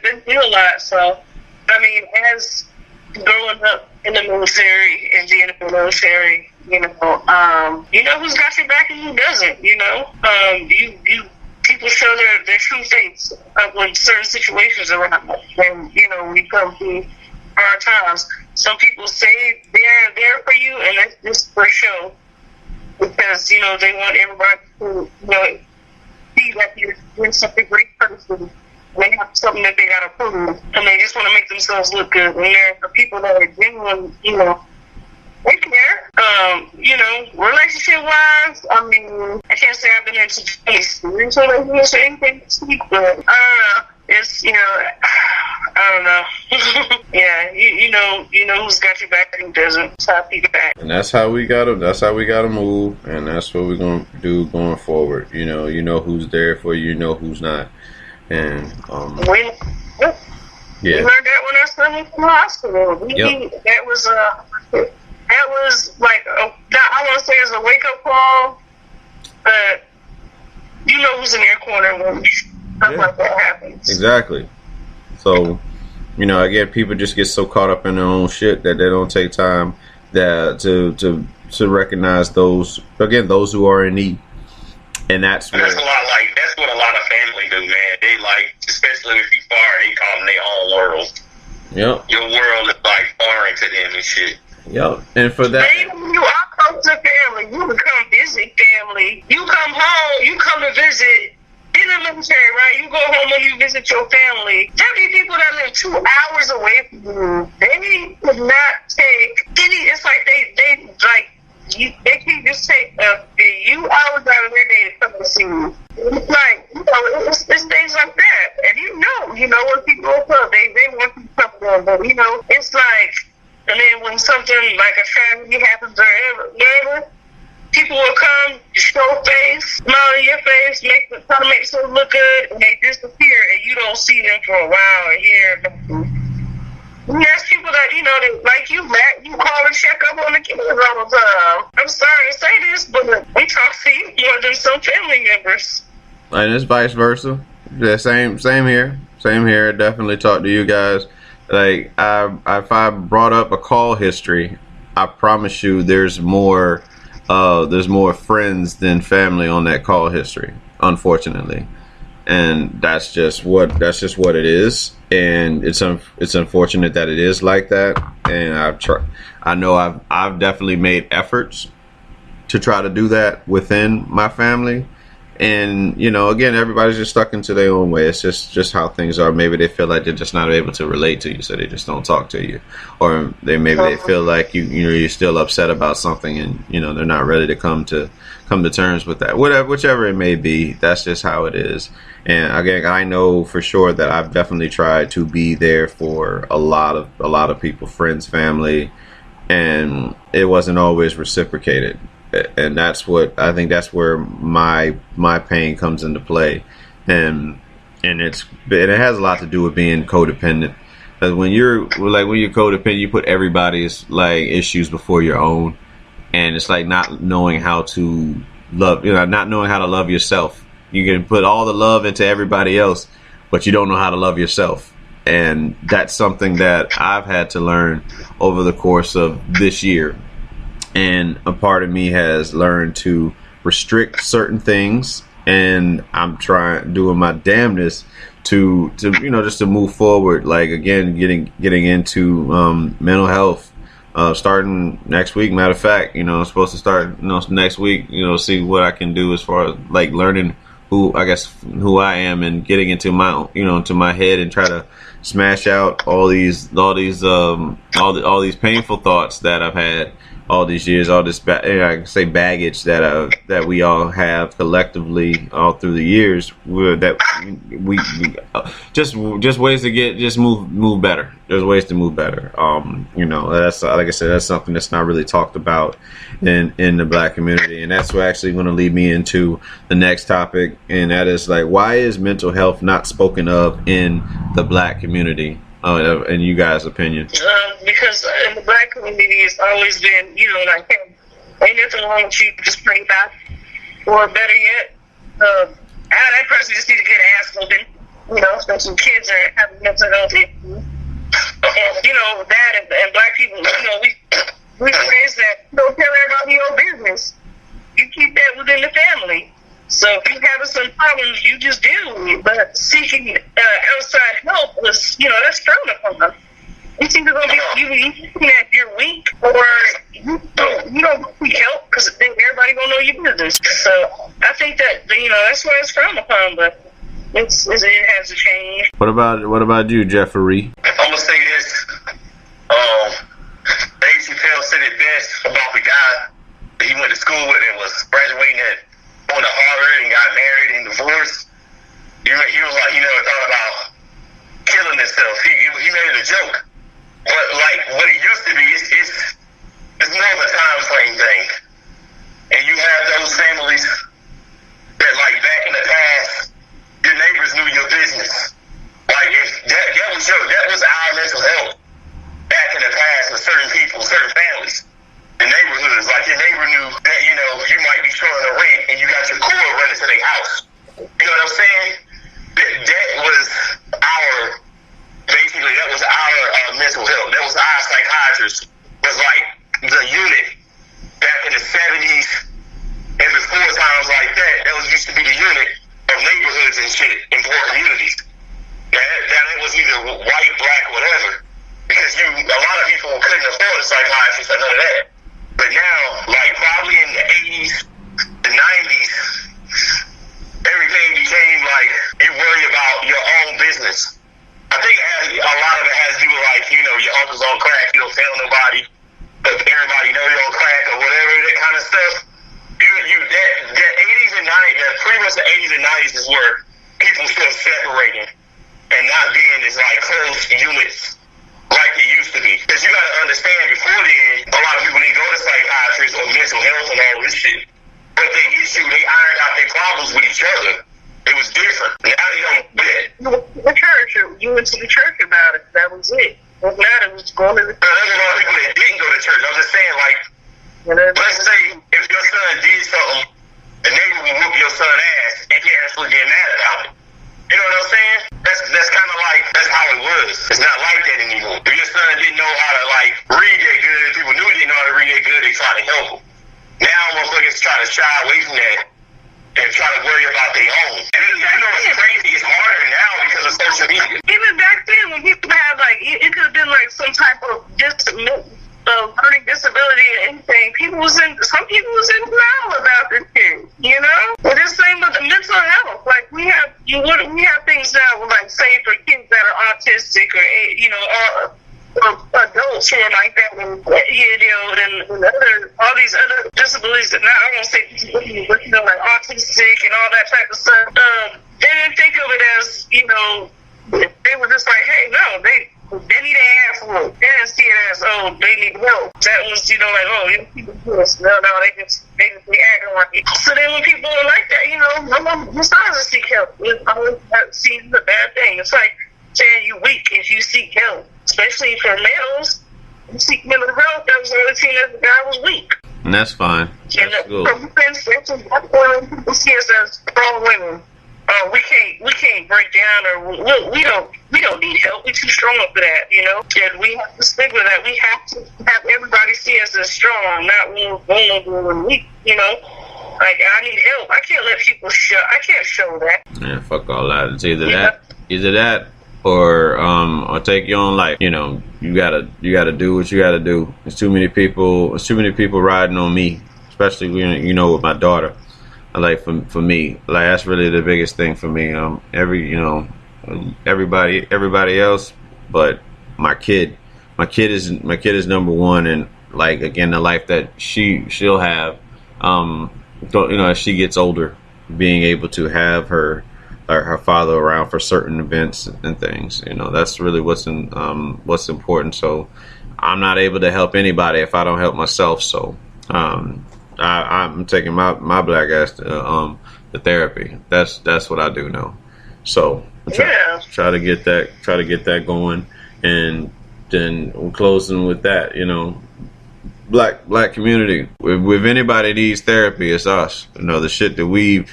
been through a lot. So I mean, as growing up in the military and being in the military, You know who's got your back and who doesn't. You people show their true face when certain situations are around, and when you come through hard times. Some people say they're there for you, and that's just for show, because they want everybody to see that you're something great person. They have something that they got to prove, and they just want to make themselves look good. And there are people that are genuine, they care. Relationship-wise, I can't say I've been into spiritual relationships or anything to speak, but I don't know. It's, I don't know. Yeah, you know who's got your back and who doesn't. That's how people back. And that's how we gotta move, and that's what we're gonna do going forward. You know who's there for you, you know who's not. And we learned that when I was coming from the hospital. That was like I want to say it's a wake up call, but you know who's in your corner when stuff like that happens. Exactly. So, again, people just get so caught up in their own shit that they don't take time to recognize those who are in need. And that's what a lot of family do, man. They especially if you far, they call them their own world. Yep. Your world is foreign to them and shit. Yep. And for that, even you are close to family. You can come visit family. You come home. You come to visit. In the military, right? You go home and you visit your family. There be people that live 2 hours away from you. They could not take any. It's like they can just take a few hours out of their day to come and see you. It's like it's things like that, and when people go up, they want you to come there, but it's like, and then when something like a tragedy happens or whatever. People will come, show face, smile in your face, try to make yourself look good, and they disappear, and you don't see them for a while or hear them. And there's people that, they, like you, Matt, you call and check up on the kids all the time. I'm sorry to say this, but they talk to you more than some family members. And it's vice versa. Yeah, same here. Same here. Definitely talk to you guys. If I brought up a call history, I promise you there's more friends than family on that call history, unfortunately, and that's just what it is, and it's unfortunate that it is like that. And I've definitely made efforts to try to do that within my family, and again, everybody's just stuck into their own way. It's just how things are. Maybe they feel like they're just not able to relate to you, so they just don't talk to you, or they feel like you're still upset about something, and they're not ready to come to terms with that. Whichever it may be, that's just how it is. And again, I know for sure that I've definitely tried to be there for a lot of people, friends, family, and it wasn't always reciprocated. And that's where my pain comes into play, and it has a lot to do with being codependent. Because when you're codependent, you put everybody's issues before your own, and it's like not knowing how to love, not knowing how to love yourself. You can put all the love into everybody else, but you don't know how to love yourself. And that's something that I've had to learn over the course of this year. And a part of me has learned to restrict certain things, and I'm doing my damnedest to just to move forward. Like, again, getting into mental health, starting next week. Matter of fact, I'm supposed to start next week. See what I can do as far as learning who I am, and getting into my head and try to smash out all these painful thoughts that I've had all these years, all this I can say baggage that we all have collectively all through the years. Just ways to move better. There's ways to move better. That's, like I said, that's something that's not really talked about in the Black community, and that's what actually going to lead me into the next topic, and that is why is mental health not spoken of in the Black community? In you guys' opinion? Because in the Black community, it's always been, hey, ain't nothing wrong with you, just pray back. Or better yet, that person just need to get ass whooping, especially kids are having mental health issues. And, that and Black people, we raised that. Don't tell everybody your business. You keep that within the family. So if you're having some problems, you just deal with it. But seeking outside help was, that's frowned upon. You think they're going to be, you think that you're weak, or you don't seek help because then everybody going to know your business. So I think that, that's why it's frowned upon, but it has to change. What about you, Jeffrey? I'm going to say this. Dave Chappelle said it best about the guy that he went to school with and was graduating going to Harvard and got married and divorced. He was like, he never thought about killing himself. He made it a joke. But like what it used to be, it's more of a time frame thing. And you have those families that, like, back in the past, your neighbors knew your business. Like, if that was our mental health back in the past with certain people, certain families. The neighborhoods, like your neighbor knew that, you might be short on rent and you got your cord running to their house. You know what I'm saying? That was our mental health. That was our psychiatrist. Was like the unit back in the 70s and before times like that. That used to be the unit of neighborhoods and shit in poor communities. Now it was either white, black, whatever. Because a lot of people couldn't afford a psychiatrist or none of that. But now, like probably in the 80s, the 90s, everything became like you worry about your own business. I think a lot of it has to do with like, your uncle's on crack, you don't tell nobody, but everybody know you're on crack or whatever, that kind of stuff. That 80s and 90s, pretty much the 80s and 90s is where people still separating and not being as like close units like it used to be. Because you got to understand, before then, a lot of people didn't go to psychiatrists or mental health and all this shit. But they ironed out their problems with each other. It was different. Now you don't do that. The church, you went to the church about it. That was it. What mattered was going to the church. There's a lot of people that didn't go to church. I'm just saying, like, let's say if your son did something, the neighbor will whoop your son's ass and parents will get mad about it. You know what I'm saying? That's kind of like, that's how it was. It's not like that anymore. If your son didn't know how to, like, read that good, people knew he didn't know how to read that good, they tried to help him. Now motherfuckers try to shy away from that and try to worry about their own. And it's crazy. It's harder now because of social media. Even back then, when people had, like, it could have been, like, some type of learning disability or anything, some people was in denial about this shit, But it's the same with the mental health. Like, we have things now, like, say, for kids that are autistic or, or adults who are like that, and all these other disabilities that now, I won't say disabilities, but, like autistic and all that type of stuff. They didn't think of it as, they were just like, hey, no, they need an ass for it. They didn't see it as, they need help. That was, people do this. No, they just acting like it. So then when people are like that, my mom decides to seek help. It always seems a bad thing. It's like saying you're weak if you seek help. Especially for males, you seek mental health, that was the only thing that the guy was weak. And that's fine. That's good. People see us as strong women. We can't break down, or we don't need help. We're too strong for that, And we have to stick with that. We have to have everybody see us as strong, not vulnerable and weak. Like, I need help. I can't let people I can't show that. Yeah, fuck all that. It's either that, or take your own life. You gotta do what you gotta do. There's too many people riding on me, especially with my daughter. Like for me, like that's really the biggest thing for me. Everybody else, but my kid is number one, and like again, the life that she'll have, as she gets older, being able to have her father around for certain events and things, that's really what's important. So I'm not able to help anybody if I don't help myself. So I'm taking my black ass to therapy. That's what I do now. So try to get that going, and then we're closing with that. Black community. If anybody needs therapy, it's us. The shit that we've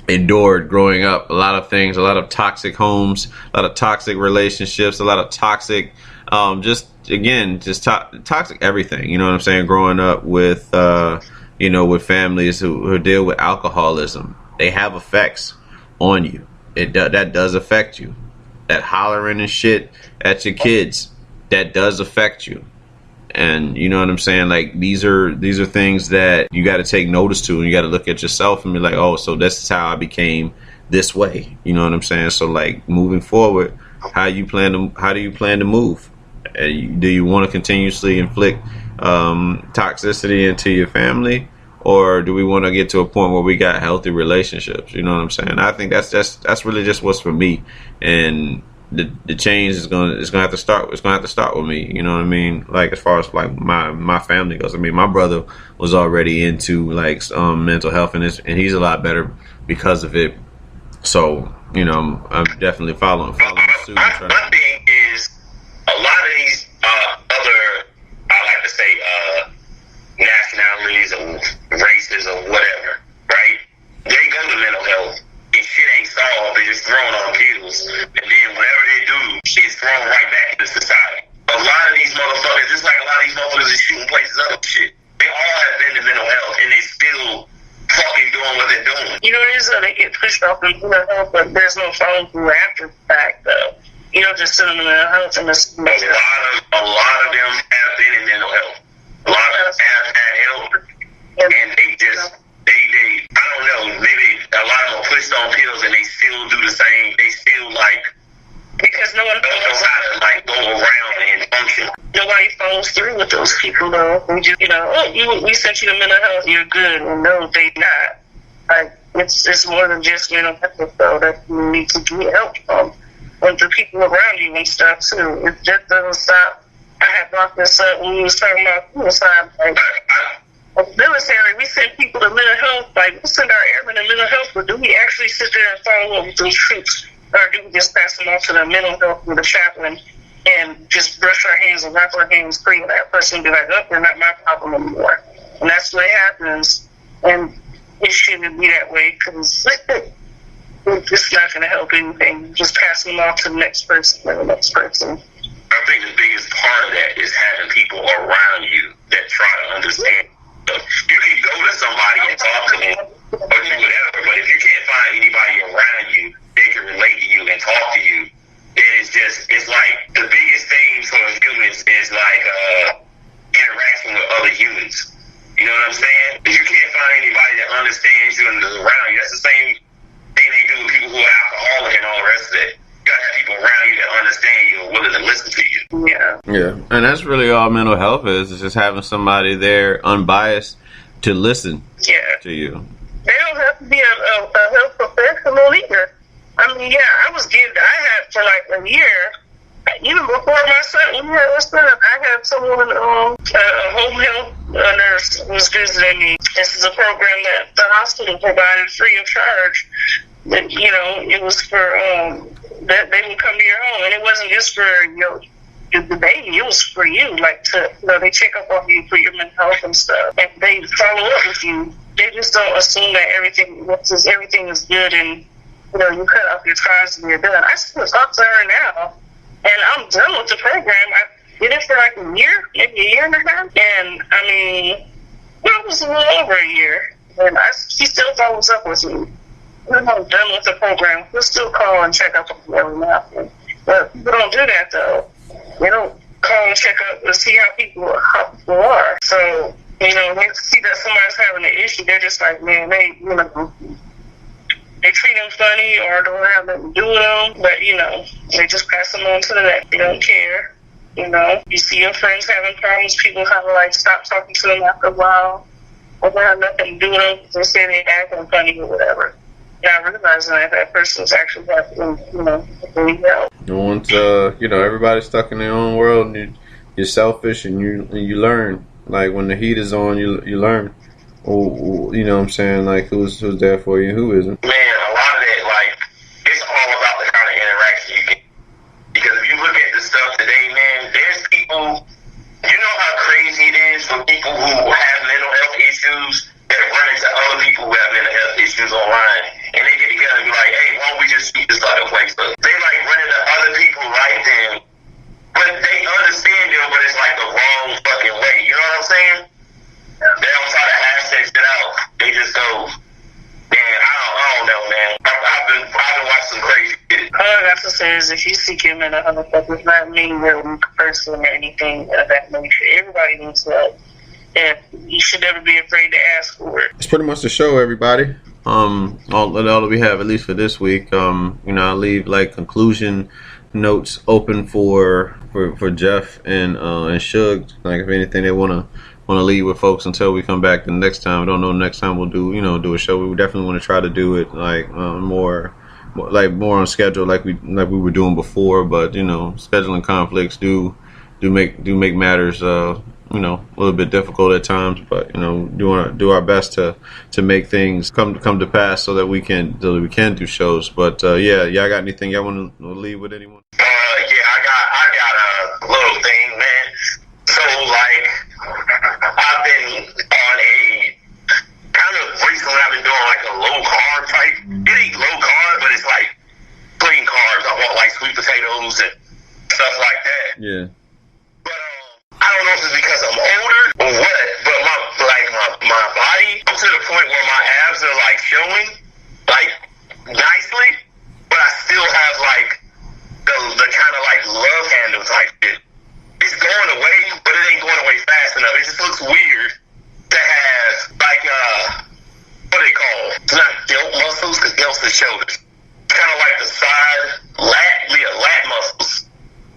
endured growing up, a lot of things, a lot of toxic homes, a lot of toxic relationships, a lot of toxic again, just toxic everything. You know what I'm saying? Growing up with, with families who deal with alcoholism, they have effects on you. That does affect you. That hollering and shit at your kids, that does affect you. And you know what I'm saying? Like, these are things that you got to take notice to, and you got to look at yourself and be like, oh, so this is how I became this way. You know what I'm saying? So, like, moving forward, how do you plan to move? Do you want to continuously inflict toxicity into your family, or do we want to get to a point where we got healthy relationships? You know what I'm saying? I think that's really just what's for me, and the change is gonna have to start. It's gonna have to start with me. You know what I mean? Like, as far as like my family goes, I mean, my brother was already into like mental health, and he's a lot better because of it. So, you know, I'm definitely following suit. My thing is, a lot of these other, I like to say, nationalities or races or whatever, right? They go to mental health and shit ain't solved. They just thrown on pills, and then whatever they do, shit's thrown right back into society. A lot of these motherfuckers, just like a lot of these motherfuckers is shooting places up and shit, they all have been to mental health, and they still fucking doing what they're doing. You know, it is they get pushed off in mental health, but there's no follow through after the fact, though. You don't just sit in the mental health and just... A lot of them have been in mental health. A lot of them have had help, and they just, they I don't know, maybe a lot of them are pushed on pills and they still do the same. They still, like, because no one don't know how to, like, go around and function. Nobody follows through with those people, though. We just, we sent you to mental health, you're good. And no, they not. Like, it's more than just mental health, though, that you need to get help from. With the people around you and stuff, too. It just doesn't stop. I had brought this up when we was talking about suicide. Like, military, we send people to mental health. Like, we send our airmen to mental health, but do we actually sit there and follow up with those troops? Or do we just pass them off to the mental health with a chaplain and just brush our hands and wrap our hands free of that person and be like, oh, they're not my problem anymore. And that's what happens. And it shouldn't be that way, because it's not going to help anything. Just passing them off to the next person and the next person. I think the biggest part of that is having people around you that try to understand. You can go to somebody and talk to them or do whatever, but if you can't find anybody around you that can relate to you and talk to you, then it's like the biggest thing for humans is like interaction with other humans. You know what I'm saying? If you can't find anybody that understands you and is around you, that's the same thing they do with people who are alcoholic and all the rest of it. You gotta have people around you that understand you and willing to listen to you. Yeah, and that's really all mental health is just having somebody there unbiased to listen to you. They don't have to be a health professional either. I mean, I had for like a year, even before my son, I had someone, a home health nurse was visiting me. This is a program that the hospital provided free of charge. That, it was for, that they would come to your home, and it wasn't just for, the baby, it was for you, like, they check up on you for your mental health and stuff, and they follow up with you. They just don't assume that everything is good, and, you cut off your ties and you're done. I still talk to her now, and I'm done with the program. I did it for like a year, maybe a year and a half, and, I mean, it was a little over a year, and she still follows up with me. I'm done with the program. We'll still call and check up on you every now and then. But people don't do that, though. They don't call and check up to see how people are. So, they see that somebody's having an issue, they're just like, man, they treat them funny or don't have nothing to do with them. But, they just pass them on to the next. They don't care. You see your friends having problems, people have to, like, stop talking to them after a while. Or they have nothing to do with them because they say they're acting funny or whatever. Not realizing that person's actually having, need help. Once, everybody's stuck in their own world, and you're selfish, and you learn. Like, when the heat is on, you learn. Oh, you know what I'm saying? Like, who's there for you, who isn't. Man, a lot of that, like, it's all about the kind of interaction you get. Because if you look at the stuff today, man, there's people, how crazy it is for people who have mental health issues that run into other people who have mental health issues online. And they get together and be like, hey, why don't we just shoot this other place? But they like run into other people right then. But they understand them, but says if you seek him in a that does not mean you're a weak person or anything of that nature. Everybody needs help, and you should never be afraid to ask for it. It's pretty much the show, everybody. All that we have, at least for this week. I'll leave like conclusion notes open for Jeff and Suge. Like if anything they wanna leave with folks until we come back the next time. I don't know next time we'll do a show. We definitely want to try to do it like more on schedule like we were doing before. But scheduling conflicts do make matters a little bit difficult at times. But do our best to make things come to pass so that we can do shows. But y'all got anything y'all want to leave with anyone? I got a little thing, man. So I've been on a kind of recently. I've been doing like a low carb type. It ain't low carb, but it's like clean carbs. I want like sweet potatoes and stuff like that. Yeah. But I don't know if it's because I'm older or what. But my body, I'm to the point where my abs are like showing like nicely, but I still have like the kind of like love handle type shit. It's going away, but it ain't going away fast enough. It just looks weird to have like what they call, it's not delt muscles because delts are shoulders. It's kind of like the side lat muscles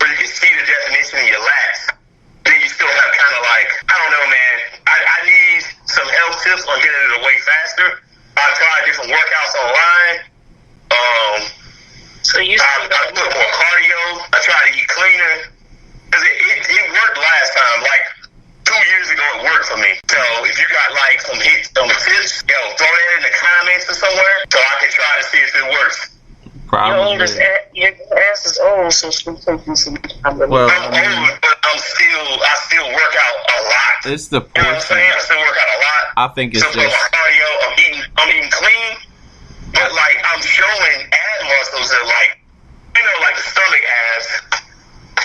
where you can see the definition in your lats. Then you still have kind of like, I don't know, man. I need some health tips on getting it away faster. I've tried different workouts online. I put more cardio. I try to eat cleaner. Because it worked last time. Like 2 years ago, it worked for me. So if you got like some tips, throw that in the comments or somewhere so I can try to see if it works. Probably. Your ass is old, so it's going to take you some time. Well, I'm old, but I still work out a lot. It's the You know what I'm saying? I still work out a lot. I think it's so for my cardio, I'm eating clean, but like I'm showing ab muscles that like the stomach abs,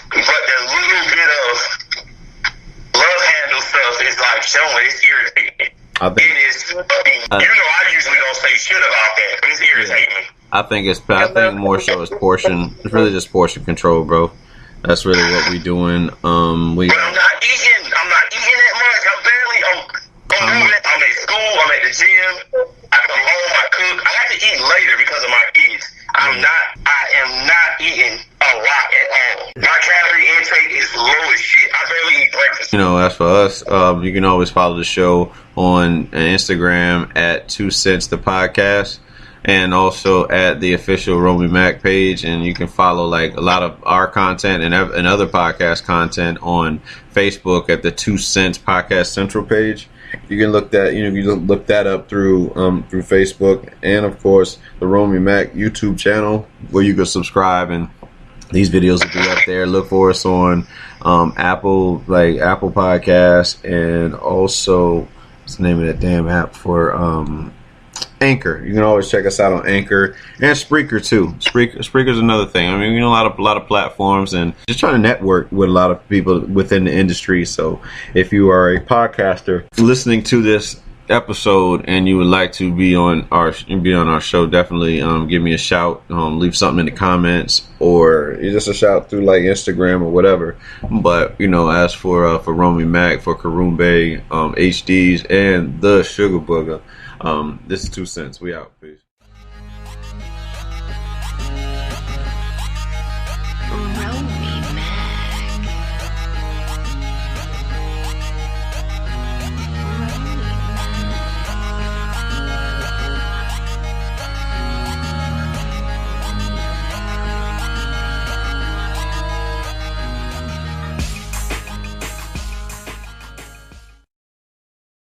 but the little bit of love handle stuff is like showing. It's irritating. It is fucking. I usually don't say shit about that, but it's irritating me. I think more so is portion. It's really just portion control, bro. That's really what we doing. But I'm not eating that much. I'm moving. I'm at school. I'm at the gym. I come home. I cook. I have to eat later because of my kids. I am not eating a lot at all. My calorie intake is low as shit. I barely eat breakfast. As for us, you can always follow the show on Instagram at 2 Cents the Podcast, and also at the official Romey-Mak page. And you can follow like a lot of our content and other podcast content on Facebook at the 2 Cents Podcast Central page. You can look that up through Facebook, and of course the Romey-Mak YouTube channel where you can subscribe, and these videos will be up there. Look for us on Apple Podcasts, and also what's the name of that damn app for Anchor. You can always check us out on Anchor and Spreaker too. Spreaker's another thing. I mean, a lot of platforms, and just trying to network with a lot of people within the industry. So if you are a podcaster listening to this episode and you would like to be on our show, definitely give me a shout. Leave something in the comments, or just a shout through like Instagram or whatever. But as for Romey-Mak, for Karumbe, HDs, and the Sugar Booger, this is 2 Cents. We out. Peace.